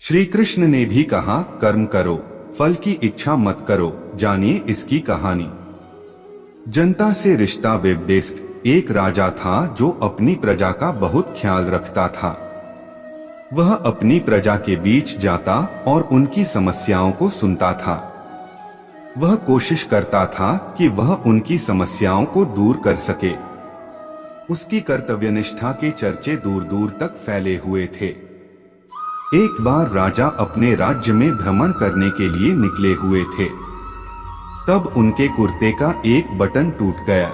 श्री कृष्ण ने भी कहा, कर्म करो, फल की इच्छा मत करो। जानिए इसकी कहानी। जनता से रिश्ता वेबडेस्क। एक राजा था जो अपनी प्रजा का बहुत ख्याल रखता था। वह अपनी प्रजा के बीच जाता और उनकी समस्याओं को सुनता था। वह कोशिश करता था कि वह उनकी समस्याओं को दूर कर सके। उसकी कर्तव्यनिष्ठा के चर्चे दूर दूर तक फैले हुए थे। एक बार राजा अपने राज्य में भ्रमण करने के लिए निकले हुए थे। तब उनके कुर्ते का एक बटन टूट गया।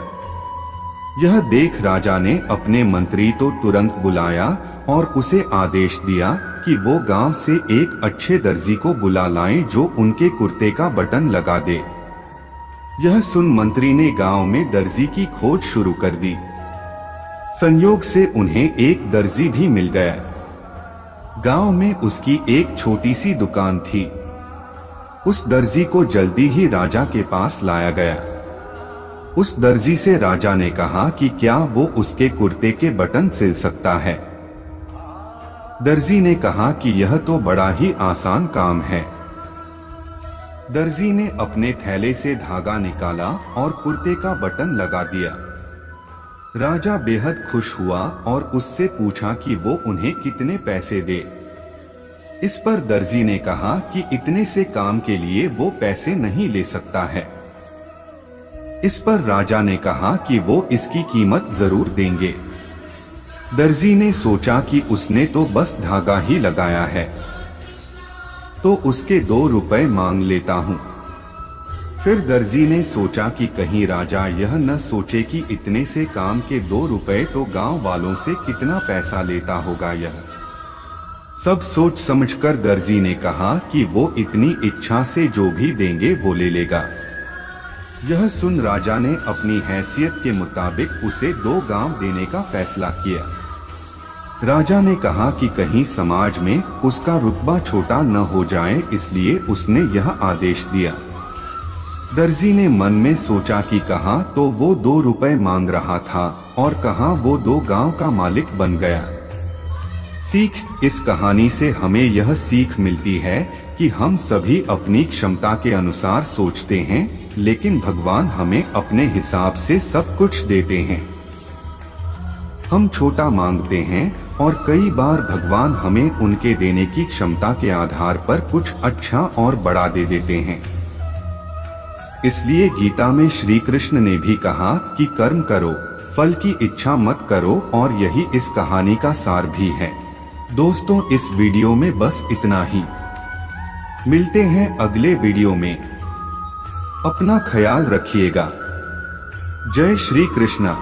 यह देख राजा ने अपने मंत्री तो तुरंत बुलाया और उसे आदेश दिया कि वो गांव से एक अच्छे दर्जी को बुला लाएं जो उनके कुर्ते का बटन लगा दे। यह सुन मंत्री ने गांव में दर्जी की खोज शुरू कर दी। संयोग से उन्हें एक दर्जी भी मिल गया। गांव में उसकी एक छोटी सी दुकान थी। उस दर्जी को जल्दी ही राजा के पास लाया गया। उस दर्जी से राजा ने कहा कि क्या वो उसके कुर्ते के बटन सिल सकता है। दर्जी ने कहा कि यह तो बड़ा ही आसान काम है। दर्जी ने अपने थैले से धागा निकाला और कुर्ते का बटन लगा दिया। राजा बेहद खुश हुआ और उससे पूछा कि वो उन्हें कितने पैसे दे। इस पर दर्जी ने कहा कि इतने से काम के लिए वो पैसे नहीं ले सकता है। इस पर राजा ने कहा कि वो इसकी कीमत जरूर देंगे। दर्जी ने सोचा कि उसने तो बस धागा ही लगाया है, तो उसके 2 रुपए मांग लेता हूँ। फिर दर्जी ने सोचा कि कहीं राजा यह न सोचे कि इतने से काम के 2 रुपए तो गांव वालों से कितना पैसा लेता होगा। यह सब सोच समझकर दर्जी ने कहा कि वो इतनी इच्छा से जो भी देंगे वो ले लेगा। यह सुन राजा ने अपनी हैसियत के मुताबिक उसे 2 गांव देने का फैसला किया। राजा ने कहा कि कहीं समाज में उसका रुतबा छोटा न हो जाए, इसलिए उसने यह आदेश दिया। दर्जी ने मन में सोचा कि कहाँ तो वो 2 रुपए मांग रहा था और कहाँ वो 2 गांव का मालिक बन गया। सीख, इस कहानी से हमें यह सीख मिलती है कि हम सभी अपनी क्षमता के अनुसार सोचते हैं, लेकिन भगवान हमें अपने हिसाब से सब कुछ देते हैं। हम छोटा मांगते हैं और कई बार भगवान हमें उनके देने की क्षमता के आधार पर कुछ अच्छा और बड़ा दे देते हैं। इसलिए गीता में श्री कृष्ण ने भी कहा कि कर्म करो, फल की इच्छा मत करो, और यही इस कहानी का सार भी है। दोस्तों, इस वीडियो में बस इतना ही। मिलते हैं अगले वीडियो में। अपना ख्याल रखिएगा। जय श्री कृष्णा।